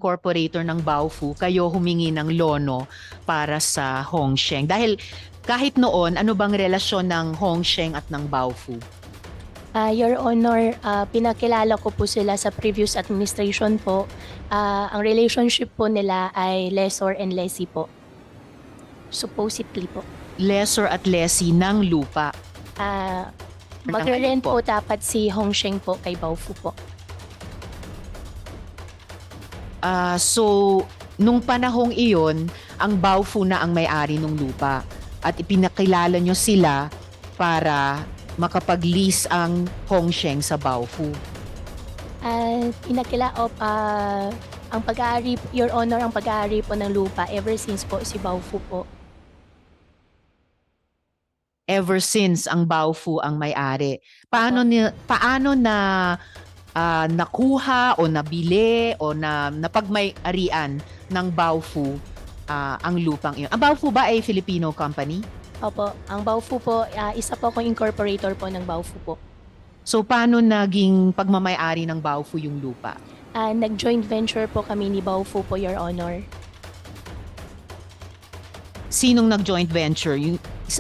incorporator ng Baofu, kayo humingi ng lono para sa Hongsheng? Dahil kahit noon, ano bang relasyon ng Hongsheng at ng Baofu? Your Honor, pinakilala ko po sila sa previous administration po. Ang relationship po nila ay lessor and lessee po. Supposedly po. Lessor at lessee ng lupa. Magre-rent po? po dapat si Hongsheng po kay Baofu po. So, nung panahong iyon, ang Baofu na ang may-ari ng lupa at ipinakilala nyo sila para makapag-lease ang Hongsheng sa Baofu. Ang pag-aari, Your Honor, ang pag-aari po ng lupa ever since po si Baofu po. Ever since ang Baofu ang may-ari. Paano na nakuha o nabili o napagmay-arian ng Baofu ang lupang iyon? Ang Baofu ba ay Filipino company? Opo, ang Baofu po, isa po akong incorporator po ng Baofu po. So paano naging pagmamay-ari ng Baofu yung lupa? Nag-joint venture po kami ni Baofu po, Your Honor. Sinong nag-joint venture?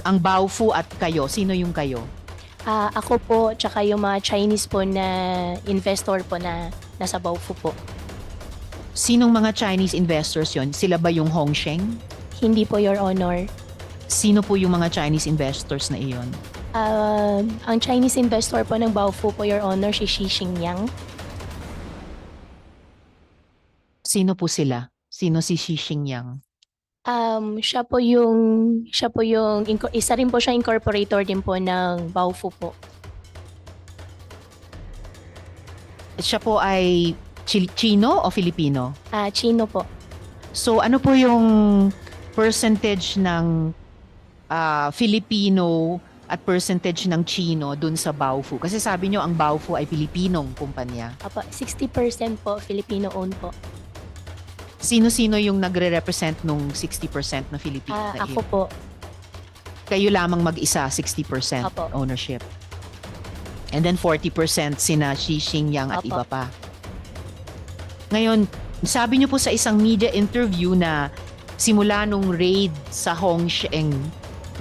Ang Baofu at kayo? Sino yung kayo? Ako po, tsaka yung mga Chinese po na investor po na nasa Baofu po. Sinong mga Chinese investors yon? Sila ba yung Hongsheng? Hindi po, Your Honor. Sino po yung mga Chinese investors na iyon? Ang Chinese investor po ng Baofu po, Your Honor, si Xi Xingyang. Sino po sila? Sino si Xi Xingyang? Siya po yung, isa rin po siya incorporator din po ng Baofu po. Siya po ay Chino o Filipino? Chino po. So ano po yung percentage ng Filipino at percentage ng Chino dun sa Baofu? Kasi sabi nyo ang Baofu ay Pilipinong kumpanya. 60% po Filipino-owned po. Sino-sino yung nagre-represent nung 60% na Filipino na Ako po. Kayo lamang mag-isa, 60% Apo. ownership. And then 40% sina Xi Xingyang at Apo. iba pa. Ngayon, sabi niyo po sa isang media interview na simula nung raid sa Hongsheng,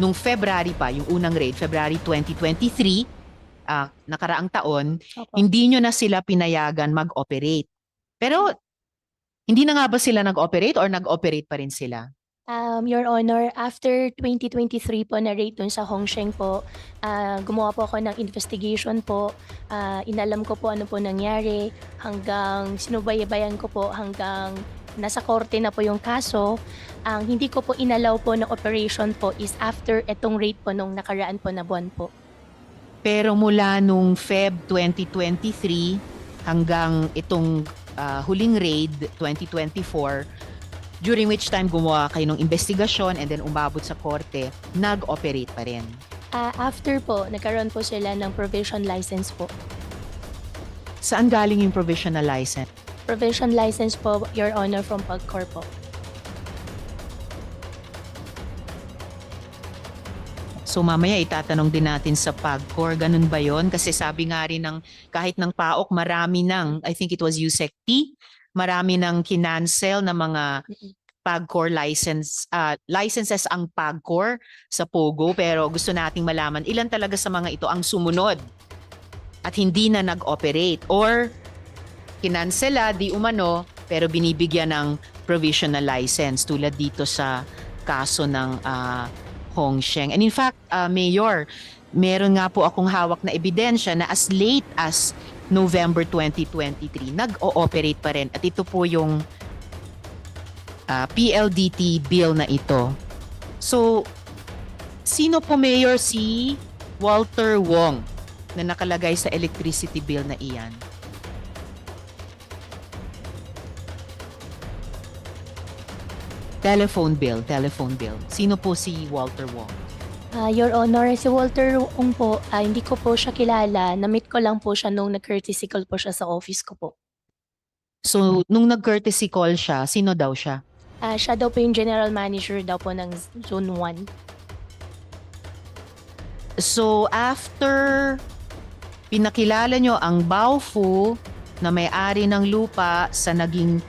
nung February pa, yung unang raid, February 2023, nakaraang taon, Apo. hindi nyo na sila pinayagan mag-operate. Pero hindi na nga ba sila nag-operate or nag-operate pa rin sila? Your Honor, after 2023 po na raid dun sa Hongsheng po, gumawa po ako ng investigation po. Inalam ko po ano po nangyari hanggang sinubaybayan ko po hanggang nasa korte na po yung kaso. Ang hindi ko po inalaw po ng operation po is after etong raid po nung nakaraan po na buwan po. Pero mula nung Feb 2023 hanggang itong huling raid 2024, during which time gumawa kayo ng investigasyon and then umabot sa korte, nag-operate pa rin. After po, nagkaroon po sila ng provision license po. Saan galing yung provisional license? Provision license po, Your Honor, from PAGCOR po. So mamaya itatanong din natin sa PAGCOR, ganun ba yon? Kasi sabi nga rin ng kahit ng PAOK, marami ng, I think it was USECT, marami ng kinancel na mga PAGCOR licenses ang PAGCOR sa POGO, pero gusto nating malaman ilan talaga sa mga ito ang sumunod at hindi na nag-operate or kinansela di umano pero binibigyan ng provisional license tulad dito sa kaso ng Hongsheng. And in fact, Mayor, meron nga po akong hawak na ebidensya na as late as November 2023, nag-ooperate pa rin. At ito po yung PLDT bill na ito. So, sino po Mayor? Si Walter Wong na nakalagay sa electricity bill na iyan. Telephone bill. Sino po si Walter Wong? Your Honor, si Walter Wong po, hindi ko po siya kilala. Na-meet ko lang po siya nung nag-courtesy call po siya sa office ko po. So, nung nag-courtesy call siya, sino daw siya? Siya daw po yung general manager daw po ng Zone 1. So, after pinakilala nyo ang Baofu na may-ari ng lupa sa naging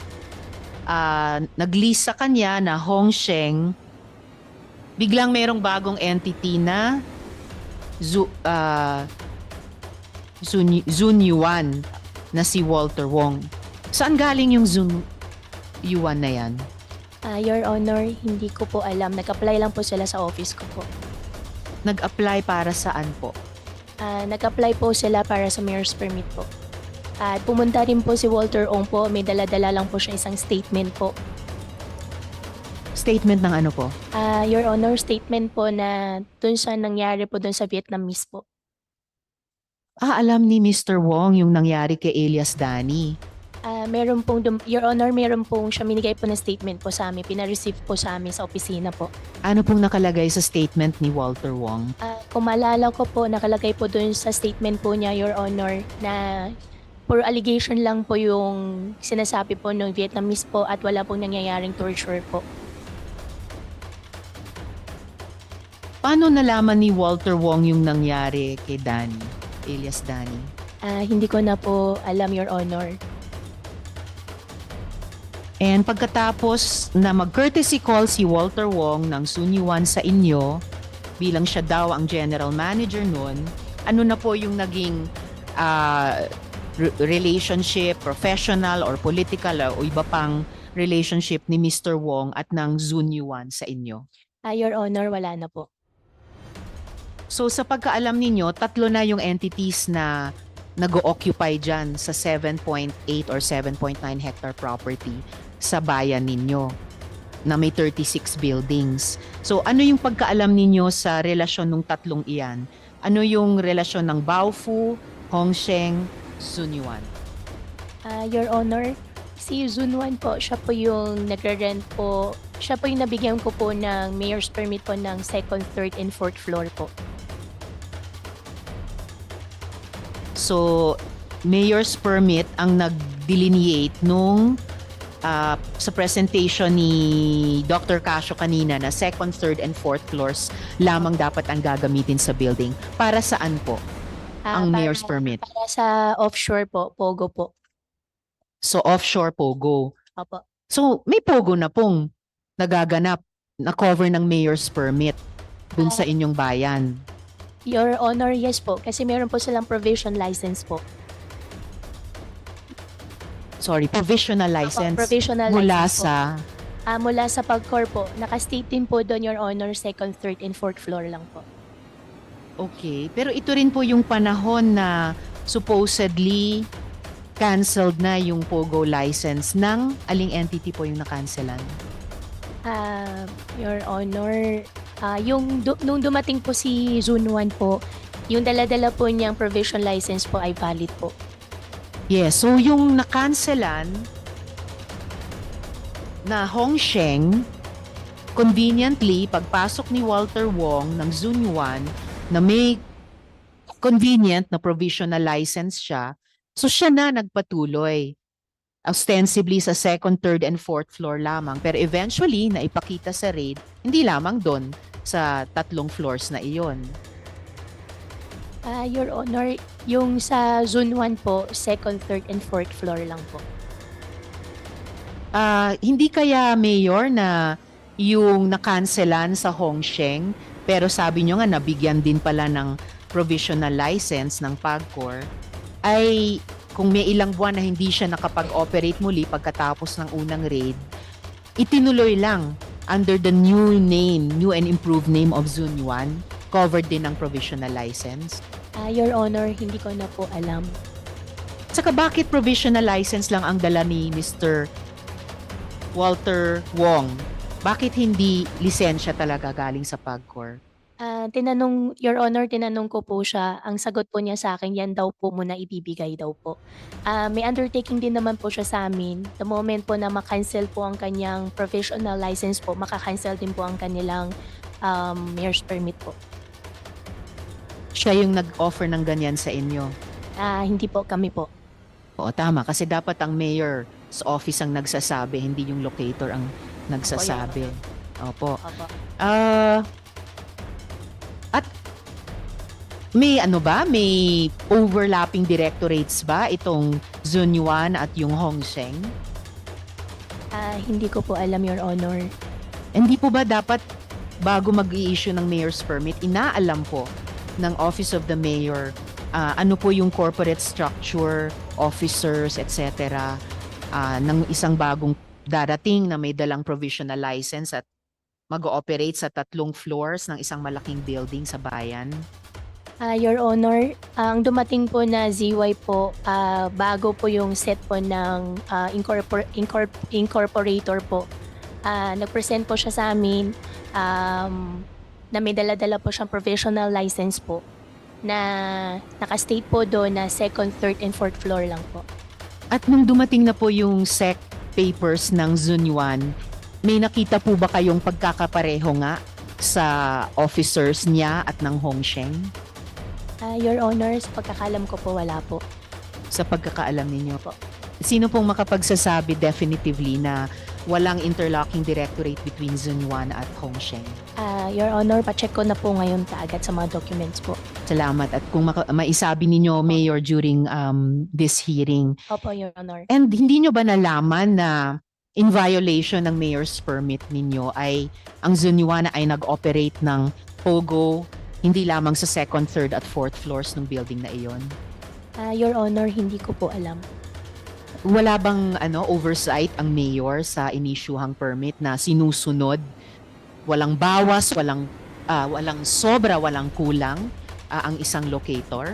nag-lease sa kanya na Hongsheng, biglang merong bagong entity na Zun Yuan na si Walter Wong. Saan galing yung Zun Yuan na yan? Your Honor, hindi ko po alam. Nag-apply lang po sila sa office ko po. Nag-apply para saan po? Nag-apply po sila para sa mayor's permit po. At pumunta rin po si Walter Ong po. May dala-dala lang po siya isang statement po. Statement ng ano po? Your Honor, statement po na dun sa nangyari po dun sa Vietnamese po. Alam ni Mr. Wong yung nangyari kay Elias Dani. Meron pong, Your Honor, meron pong siya minigay po na statement po sa amin. Pina-receive po sa amin sa opisina po. Ano pong nakalagay sa statement ni Walter Wong? Kung maalala ko po, nakalagay po dun sa statement po niya, Your Honor, na for allegation lang po yung sinasabi po ng Vietnamese po at wala pong nangyayaring torture po. Paano nalaman ni Walter Wong yung nangyari kay Dani, Elias Dani? Hindi ko na po alam, Your Honor. And pagkatapos na mag-courtesy call si Walter Wong ng Sun Yuan sa inyo, bilang siya daw ang general manager nun, ano na po yung naging relationship, professional or political o iba pang relationship ni Mr. Wong at ng Sun Yuan sa inyo? Your Honor, wala na po. So sa pagkaalam ninyo, tatlo na yung entities na nag-occupy dyan sa 7.8 or 7.9 hectare property sa bayan ninyo na may 36 buildings. So ano yung pagkaalam ninyo sa relasyon ng tatlong iyan? Ano yung relasyon ng Baofu, Hongsheng, Sun Yuan? Your Honor, si Zunwan po, siya po yung nagre-rent po. Siya po yung nabigyan ko po ng mayor's permit po ng 2nd, 3rd, and 4th floor po. So, mayor's permit ang nag-delineate nung sa presentation ni Dr. Casio kanina na 2nd, 3rd, and 4th floors lamang dapat ang gagamitin sa building. Para saan po ang mayor's permit? Para sa offshore po, Pogo po. So, offshore Pogo. Opo. So, may Pogo na pong nagaganap na cover ng mayor's permit dun sa inyong bayan. Your Honor, yes po. Kasi meron po silang provision license po. Sorry, provisional license Provisional mula license sa po. Mula sa PAGCOR po. Nakastate din po doon, Your Honor, 2nd, 3rd, and 4th floor lang po. Okay, pero ito rin po yung panahon na supposedly canceled na yung Pogo license ng aling entity po yung nakancelan? Your Honor, nung dumating po si Zunwan po, yung dala-dala po niyang provision license po ay valid po. Yes, so yung nakancelan na Hongsheng, conveniently, pagpasok ni Walter Wong ng Zunwan na may convenient na provisional license siya, so siya na nagpatuloy. Ostensibly sa 2nd, 3rd, and 4th floor lamang. Pero eventually, naipakita sa raid, hindi lamang doon sa 3 floors na iyon. Your Honor, yung sa Zone 1 po, 2nd, 3rd, and 4th floor lang po. Hindi kaya, Mayor, na yung nakanselan sa Hongsheng, pero sabi nyo nga nabigyan din pala ng provisional license ng PAGCOR, ay kung may ilang buwan na hindi siya nakapag-operate muli pagkatapos ng unang raid, itinuloy lang under the new and improved name of Zunwan, covered din ng provisional license. Your Honor, hindi ko na po alam. Saka bakit provisional license lang ang dala ni Mr. Walter Wong? Bakit hindi lisensya talaga galing sa PAGCOR? Your Honor, tinanong ko po siya, ang sagot po niya sa akin, yan daw po muna ibibigay daw po. May undertaking din naman po siya sa amin. The moment po na makancel po ang kanyang professional license po, makakancel din po ang kanilang mayor's permit po. Siya yung nag-offer ng ganyan sa inyo? Hindi po, kami po. Oo, tama. Kasi dapat ang mayor's office ang nagsasabi, hindi yung locator ang nagsasabi. Opo. Opo. At may ano ba? May overlapping directorates ba itong Zunwan at yung Hongsheng? Hindi ko po alam, Your Honor. Hindi po ba dapat bago mag-i-issue ng mayor's permit, inaalam po ng Office of the Mayor ano po yung corporate structure, officers, etc. Ng isang bagong darating na may dalang provisional license at mag-ooperate sa 3 floors ng isang malaking building sa bayan? Your Honor, ang dumating po na ZY po, bago po yung set po ng incorporator po. Nag-present po siya sa amin na may dala-dala po siyang provisional license po na naka-state po doon na second, third, and fourth floor lang po. At nung dumating na po yung SEC papers ng Zunyuan, may nakita po ba kayong pagkakapareho nga sa officers niya at ng Hongsheng? Your Honor, sa pagkakalam ko po, wala po. Sa pagkakaalam ninyo po. Sino pong makapagsasabi definitively na walang interlocking directorate between Zunyuan at Hongsheng? Your Honor, pacheck ko na po ngayon kaagad sa mga documents po. Salamat. At kung maisabi ninyo, Mayor, during this hearing. Opo, Your Honor. And hindi nyo ba nalaman na in violation ng mayor's permit ninyo ay ang Zunyuan ay nag-operate ng POGO hindi lamang sa second, third at fourth floors ng building na iyon? Your Honor, hindi ko po alam. Wala bang oversight ang mayor sa inisyuhang permit na sinusunod? Walang bawas, walang sobra, walang kulang ang isang locator?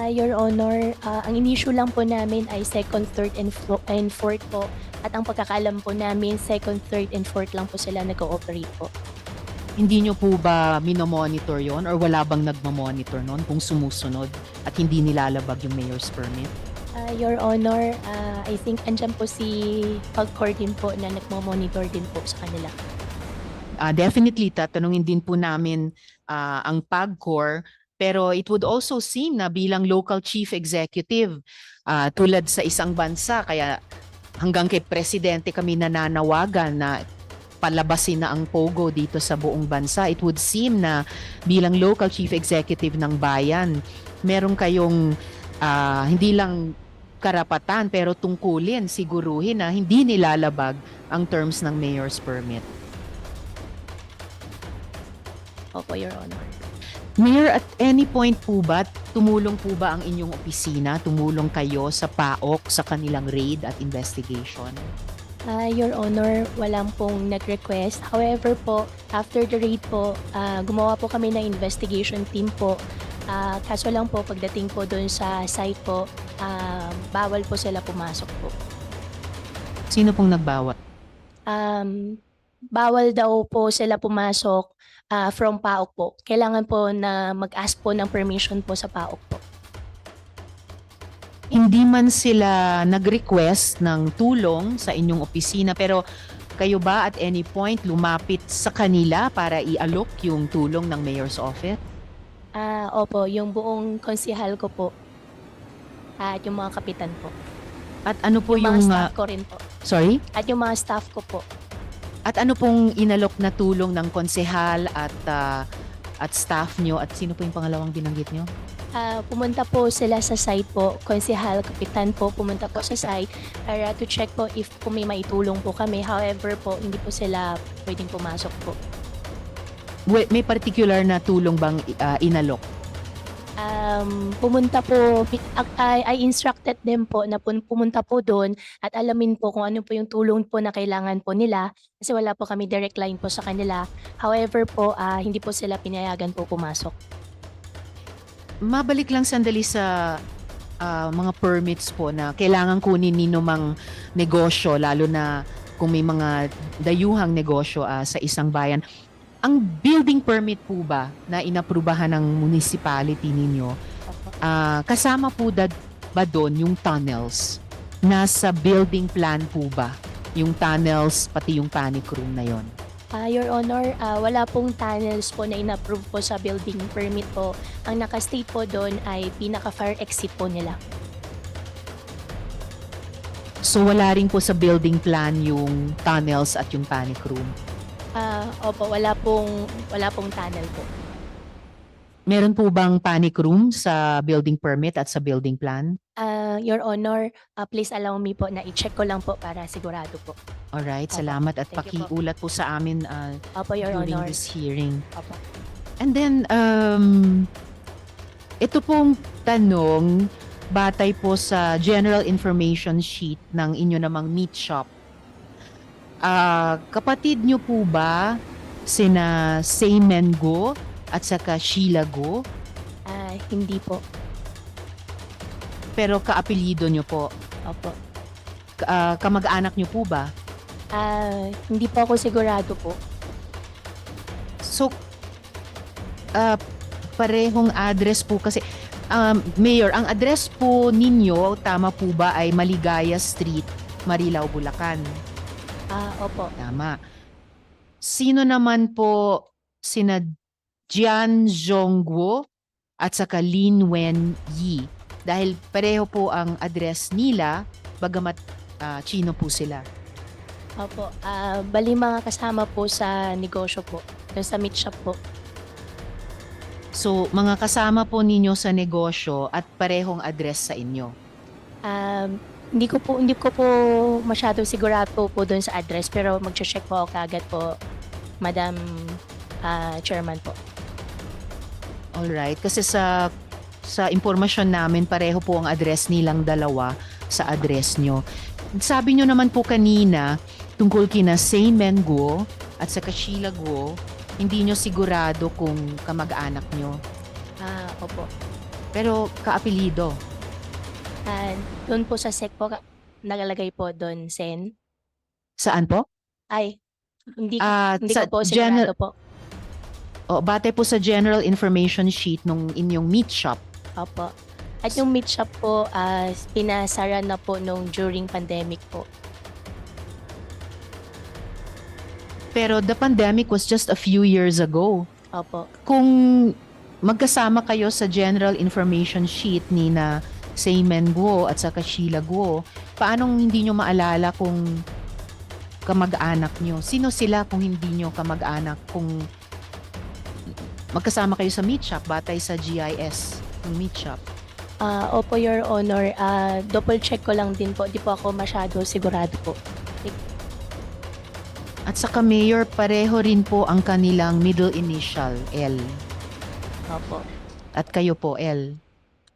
Your Honor, ang inisyu lang po namin ay second, third, and fourth po. At ang pagkakalam po namin, second, third, and fourth lang po sila nag-ooperate po. Hindi nyo po ba minomonitor yon or wala bang nagmamonitor nun kung sumusunod at hindi nilalabag yung mayor's permit? Your Honor, I think andyan po si Pagcor din po na nagmamonitor din po sa kanila. Definitely, tatanungin din po namin ang PAGCOR, pero it would also seem na bilang local chief executive, tulad sa isang bansa, kaya hanggang kay presidente kami nananawagan na palabasin na ang POGO dito sa buong bansa. It would seem na bilang local chief executive ng bayan, meron kayong hindi lang karapatan pero tungkulin, siguruhin na hindi nilalabag ang terms ng mayor's permit. Opo, Your Honor. Mayor, at any point po ba, tumulong po ba ang inyong opisina? Tumulong kayo sa PAOK sa kanilang raid at investigation? Your Honor, walang pong nag-request. However po, after the raid po, gumawa po kami ng investigation team po. Kaso lang po, pagdating po doon sa site po, bawal po sila pumasok po. Sino pong nagbawal? Bawal daw po sila pumasok from PAOK po. Kailangan po na mag-ask po ng permission po sa PAOK po. Hindi man sila nag-request ng tulong sa inyong opisina, pero kayo ba at any point lumapit sa kanila para i-alok yung tulong ng mayor's office? Opo, yung buong konsihal ko po at yung mga kapitan po. At ano po Yung yung... mga staff ko rin po. Sorry? At yung mga staff ko po. At ano pong inalok na tulong ng konsehal at staff nyo? At sino po yung pangalawang binanggit nyo? Pumunta po sila sa site po, konsehal, kapitan po, pumunta po sa site para to check po if kung may maitulong po kami. However po, hindi po sila pwedeng pumasok po. May particular na tulong bang inalok? Pumunta po, I instructed them po na pumunta po doon at alamin po kung ano po yung tulong po na kailangan po nila kasi wala po kami direct line po sa kanila. However po, hindi po sila pinayagan po pumasok. Mabalik lang sandali sa mga permits po na kailangan kunin nino mang negosyo, lalo na kung may mga dayuhang negosyo sa isang bayan. Ang building permit po ba na inaprubahan ng municipality ninyo, kasama po ba doon yung tunnels? Nasa building plan po ba yung tunnels pati yung panic room na yon? Your Honor, wala pong tunnels po na inapprove po sa building permit po. Ang naka-state po doon ay pinaka-fire exit po nila. So wala rin po sa building plan yung tunnels at yung panic room? Opo, wala pong tunnel po. Meron po bang panic room sa building permit at sa building plan? Your Honor, please allow me po na i-check ko lang po para sigurado po. Alright, Opo. salamat at Thank you po. pakiulat po sa amin Opo, Your during Honor. this hearing. Opo. And then, ito pong tanong, batay po sa general information sheet ng inyo namang meat shop. Kapatid nyo po ba sina Seymen Go at saka Sheila Go? Hindi po. Pero kaapelyido nyo po. Opo. Kamag-anak nyo po ba? Hindi po ako sigurado po. So, parehong address po kasi. Mayor, ang address po ninyo, tama po ba, ay Maligaya Street, Marilao, Bulacan? Opo. Tama. Sino naman po sina Jian Zhongguo at saka Lin Wen Yi? Dahil pareho po ang address nila, bagamat Chino po sila. Opo. Bali mga kasama po sa negosyo po. Doon sa meat shop po. So, mga kasama po ninyo sa negosyo at parehong address sa inyo. Hindi ko po masyado sigurado po doon sa address pero magche-check po ako kaagad po, Madam Chairman po. Alright, kasi sa impormasyon namin, pareho po ang address nilang dalawa sa address nyo. Sabi nyo naman po kanina, tungkol kina Seymen Guo at saka Sheila Guo, hindi nyo sigurado kung kamag-anak nyo. Opo. Pero kaapelido. Doon po sa SEC po, nagalagay po doon, Sen. Saan po? Ay, hindi Sa ko po sigurado po. Batay po sa general information sheet nung inyong meat shop. Opo. At yung meat shop po, pinasara na po nung during pandemic po. Pero the pandemic was just a few years ago. Opo. Kung magkasama kayo sa general information sheet ni na Seymen Guo at saka Sheila Guo, paanong hindi nyo maalala kung kamag-anak nyo? Sino sila kung hindi nyo kamag-anak? Kung magkasama kayo sa meat shop, batay sa GIS ng meat shop. Opo, Your Honor. Double check ko lang din po. Di po ako masyado sigurado po. At saka Mayor, pareho rin po ang kanilang middle initial, L. Opo. At kayo po, L.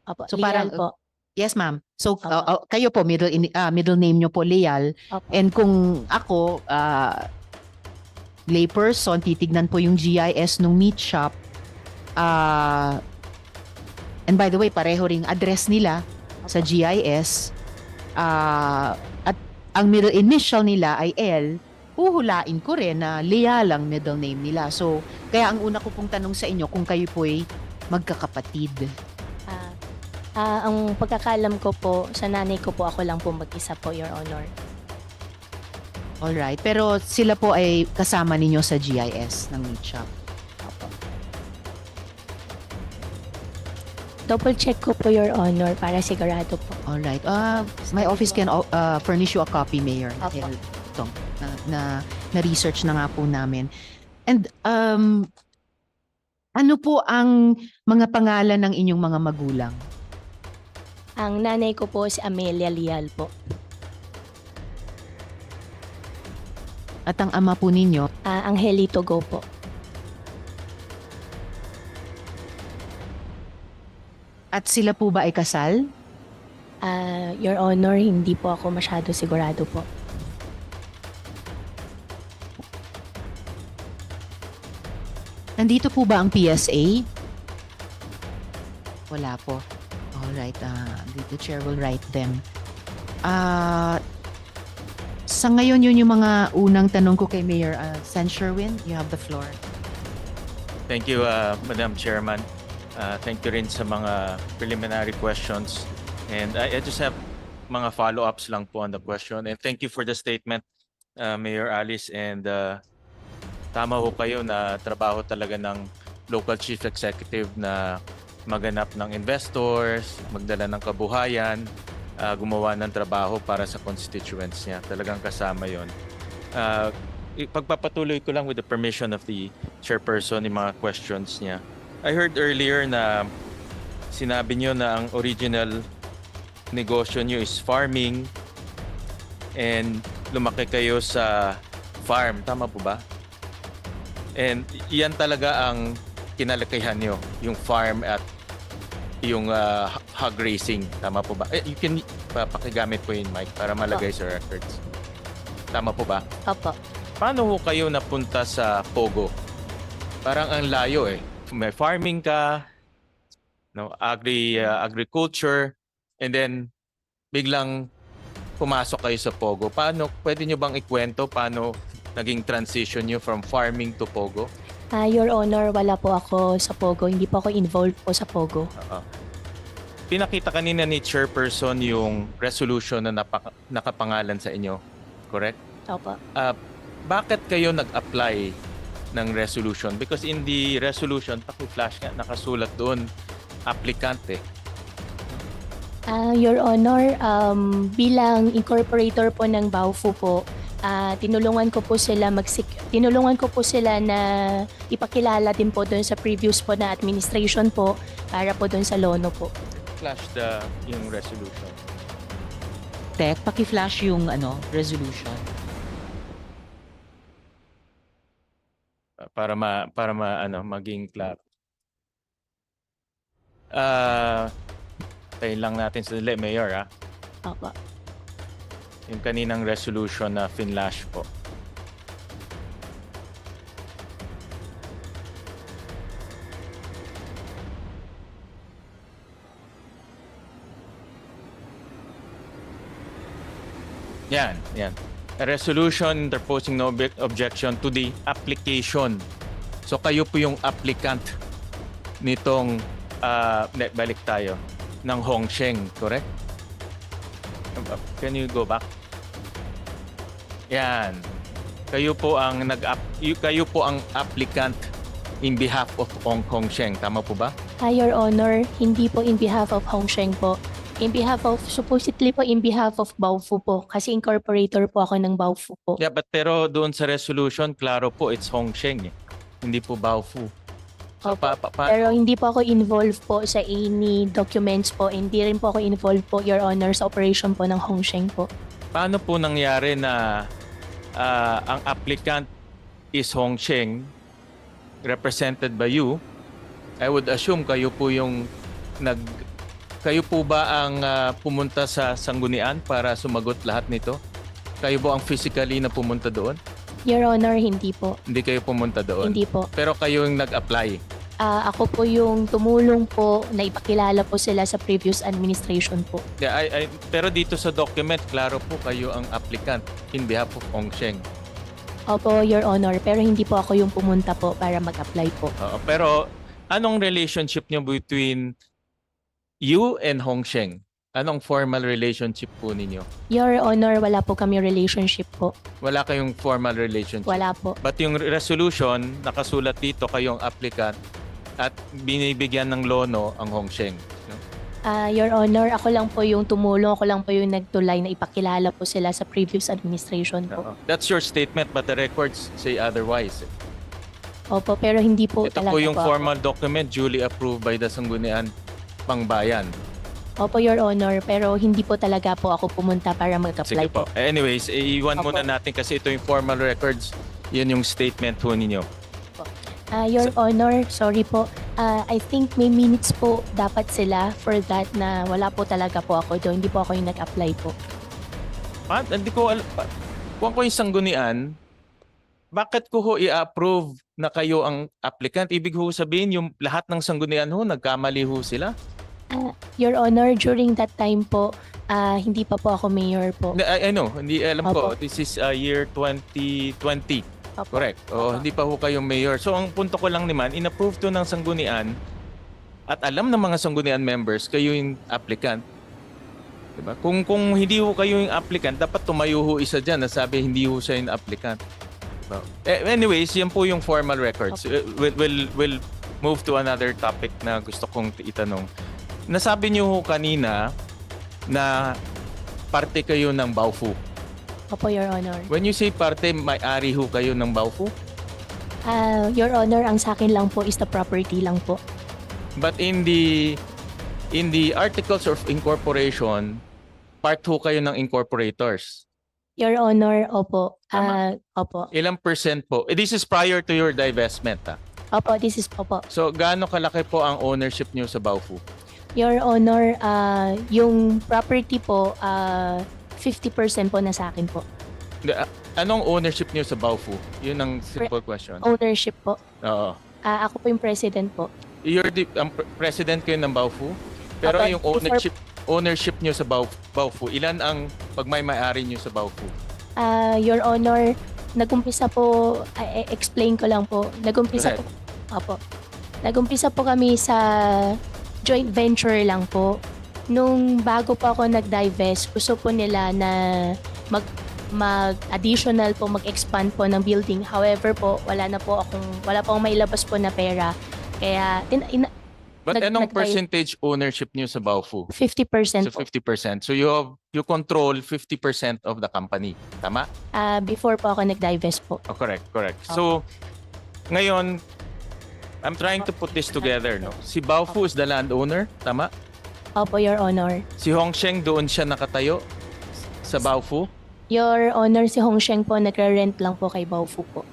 Opo. So Leal parang, po. Yes, ma'am. So, Opo. kayo po, middle name nyo po, Leal. Opo. And kung ako, layperson, titignan po yung GIS ng meat shop. And by the way, pareho ring address nila sa GIS. At ang middle initial nila ay L. Huhulain ko rin na Leal ang middle name nila. So, kaya ang una ko pong tanong sa inyo kung kayo po'y magkakapatid. Ang pagkakalam ko po, sa nanay ko po, ako lang po mag-isa po, Your Honor. Alright, pero sila po ay kasama ninyo sa GIS ng meat shop. Opo. Double check ko po, Your Honor, para sigurado po. Alright. My office can furnish you a copy, Mayor. Opo. Dahil ito, na-research na nga po namin. And ano po ang mga pangalan ng inyong mga magulang? Ang nanay ko po si Amelia Leal po. At ang ama po ninyo? Angelito Go po. At sila po ba ay kasal? Your Honor, hindi po ako masyado sigurado po. Nandito po ba ang PSA? Wala po. Alright, the chair will write them. Sa ngayon, yun yung mga unang tanong ko kay Mayor San Sherwin. You have the floor. Thank you, Madam Chairman. Thank you rin sa mga preliminary questions. And I just have mga follow-ups lang po on the question. And thank you for the statement, Mayor Alice. And tama ho kayo na trabaho talaga ng local chief executive na maganap ng investors, magdala ng kabuhayan, gumawa ng trabaho para sa constituents niya. Talagang kasama yon. Pagpapatuloy ko lang with the permission of the chairperson yung mga questions niya. I heard earlier na sinabi niyo na ang original negosyo niyo is farming and lumaki kayo sa farm. Tama po ba? And yan talaga ang kinalakihan niyo, yung farm at yung hog racing. Tama po ba? You can pakigamit po yung mic para malagay sa records. Tama po ba? Opo. Paano ho kayo napunta sa Pogo? Parang ang layo eh. May farming ka, no, agriculture, and then biglang pumasok kayo sa Pogo. Paano, pwede nyo bang ikwento paano naging transition nyo from farming to Pogo? Your Honor, wala po ako sa Pogo. Hindi po ako involved po sa Pogo. Pinakita kanina ni Chairperson yung resolution na nakapangalan sa inyo. Correct? Opo. Bakit kayo nag-apply ng resolution? Because in the resolution, paki-flash nga, nakasulat doon, applicant eh. Your Honor, bilang incorporator po ng Baofu po, tinulungan ko po sila na ipakilala din po doon sa previous po na administration po para po doon sa Lono po. Flash yung resolution. Tek, paki-flash yung resolution. Para maging clap. Tayo lang natin sa Mayor Opo. yung kaninang resolution na finlash po. Yan. A resolution interposing no objection to the application. So kayo po yung applicant nitong balik tayo ng Hongsheng, correct? Can you go back? Yan. Kayo po ang applicant in behalf of Hongsheng, tama po ba? Your Honor, hindi po in behalf of Hongsheng po. Supposedly po in behalf of Baofu po. Kasi incorporator po ako ng Baofu po. Yeah, pero doon sa resolution, klaro po it's Hongsheng eh. Hindi po Baofu. So, Opo. Pero hindi po ako involved po sa any documents po. Hindi rin po ako involved po, Your Honor, sa operation po ng Hongsheng po. Paano po nangyari na ang applicant is Hongsheng represented by you? I would assume kayo po ba ang pumunta sa sanggunian para sumagot lahat nito? Kayo po ang physically na pumunta doon? Your Honor, hindi po. Hindi kayo pumunta doon? Hindi po. Pero kayo yung nag-apply? Ako po yung tumulong po na ipakilala po sila sa previous administration po. Yeah, pero dito sa document, klaro po kayo ang applicant in behalf of Hongsheng. Opo, Your Honor, pero hindi po ako yung pumunta po para mag-apply po. Pero anong relationship niyo between you and Hongsheng? Anong formal relationship po ninyo? Your Honor, wala po kami relationship po. Wala kayong formal relationship? Wala po. But yung resolution, nakasulat dito kayong applicant at binibigyan ng lono ang Hongsheng. No? Your Honor, ako lang po yung tumulong, ako lang po yung nagtulay na ipakilala po sila sa previous administration po. That's your statement but the records say otherwise. Opo, pero hindi po Ito talaga po yung po formal document duly approved by the Sangguniang Pangbayan. Opo, Your Honor, pero hindi po talaga po ako pumunta para mag-apply Sige po. Anyways, iwan Opo. muna natin kasi ito yung formal records. Yun yung statement ho ninyo. Your Honor, sorry po. I think may minutes po dapat sila for that na wala po talaga po ako doon. Hindi po ako yung nag-apply po. Hindi ko alam. Kung ako yung sanggunian, bakit ko ho i-approve na kayo ang applicant? Ibig ho sabihin, yung lahat ng sanggunian ho, nagkamali ho sila? Your Honor, during that time po, hindi pa po ako mayor po. I know, hindi alam ko. Opo. This is year 2020. Opo. Correct. O, hindi pa ho kayong mayor. So, ang punto ko lang naman, in-approve to ng sanggunian at alam ng mga sanggunian members, kayo yung applicant. Diba? Kung hindi ho kayo yung applicant, dapat tumayo ho isa dyan na sabi hindi ho siya yung applicant. Diba? Anyways, yan po yung formal records. We'll move to another topic na gusto kong itanong. Nasabi niyo ho kanina na parte kayo ng Baofu. Opo, Your Honor. When you say parte, may-ari ho kayo ng Baofu? Your Honor, ang sa akin lang po is the property lang po. But in the articles of incorporation, part ho kayo ng incorporators. Your Honor, opo. Tama. Opo. Ilang percent po? This is prior to your divestment. Opo, this is opo. So gaano kalaki po ang ownership niyo sa Baofu? Your Honor, yung property po, 50% po na sa akin po. Anong ownership niyo sa Baofu? Yun ang simple question. Ownership po. Oo. Ako po yung president po. You're ang president kayo ng Baofu? Pero Opo, yung ownership niyo sa Baofu, ilan ang pagmay-ari niyo sa Baofu? Your Honor, nagumpisa po, explain ko lang po. Nagumpisa Go po. Opo. Nagumpisa po kami sa joint venture lang po. Nung bago pa ako nag-divest, gusto po nila na mag-additional po, mag-expand po ng building. However po, wala pa akong mailabas po na pera. Kaya, But anong nag-dive- percentage ownership niyo sa Baofu? 50% So po. 50%. So you control 50% of the company. Tama? Before po ako nag-divest po. Oh, correct. So ngayon, I'm trying to put this together, no? Si Baofu is the landowner, tama? Opo, Your Honor. Si Hongsheng doon siya nakatayo sa Baofu. Your Honor, si Hongsheng po, nagre-rent lang po kay Baofu po.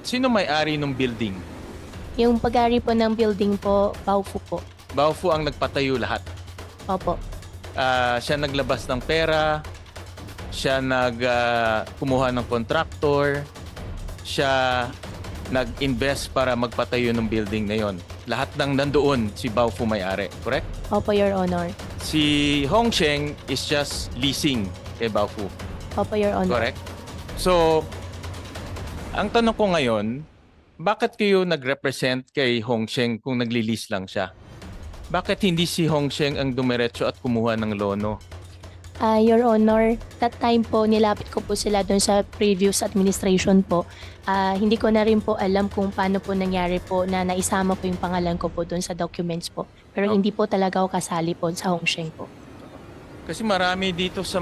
Sino may-ari ng building? Yung pag-ari po ng building po, Baofu po. Baofu ang nagpatayo lahat. Opo. Siya naglabas ng pera, siya kumuha ng contractor, siya nag-invest para magpatayo ng building na yon. Lahat ng nandoon si Baofu may-ari, correct? Opo, Your Honor. Si Hongsheng is just leasing kay Baofu, Opo, Your Honor. correct? So, ang tanong ko ngayon, bakit kayo nag-represent kay Hongsheng kung nagli-lease lang siya? Bakit hindi si Hongsheng ang dumiretso at kumuha ng lono? Your Honor, that time po, nilapit ko po sila doon sa previous administration po. Hindi ko na rin po alam kung paano po nangyari po na naisama po yung pangalan ko po doon sa documents po. Pero Okay. hindi po talaga ako kasali po sa Hongsheng po. Kasi marami dito sa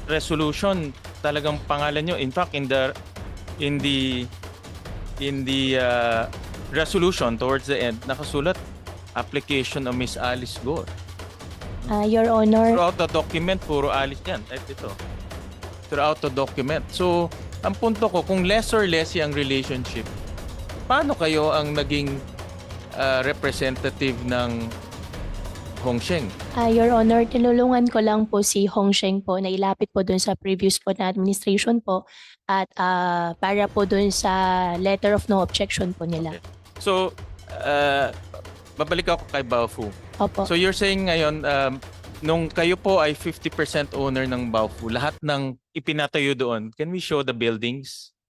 resolution talagang pangalan nyo. In fact, in the resolution towards the end, nakasulat application of Miss Alice Gore. Your Honor, Throughout the document, puro Alice yan. Ito. Throughout the document. So, ang punto ko, kung less or less ang relationship, paano kayo ang naging representative ng Hongsheng? Your Honor, tinulungan ko lang po si Hongsheng po na ilapit po doon sa previous po na administration po at para po doon sa letter of no objection po nila. Okay. So, babalik ako kay Baofu. Opo. So you're saying ngayon, nung kayo po ay 50% owner ng Baofu, lahat ng ipinatayo doon, can we show the buildings?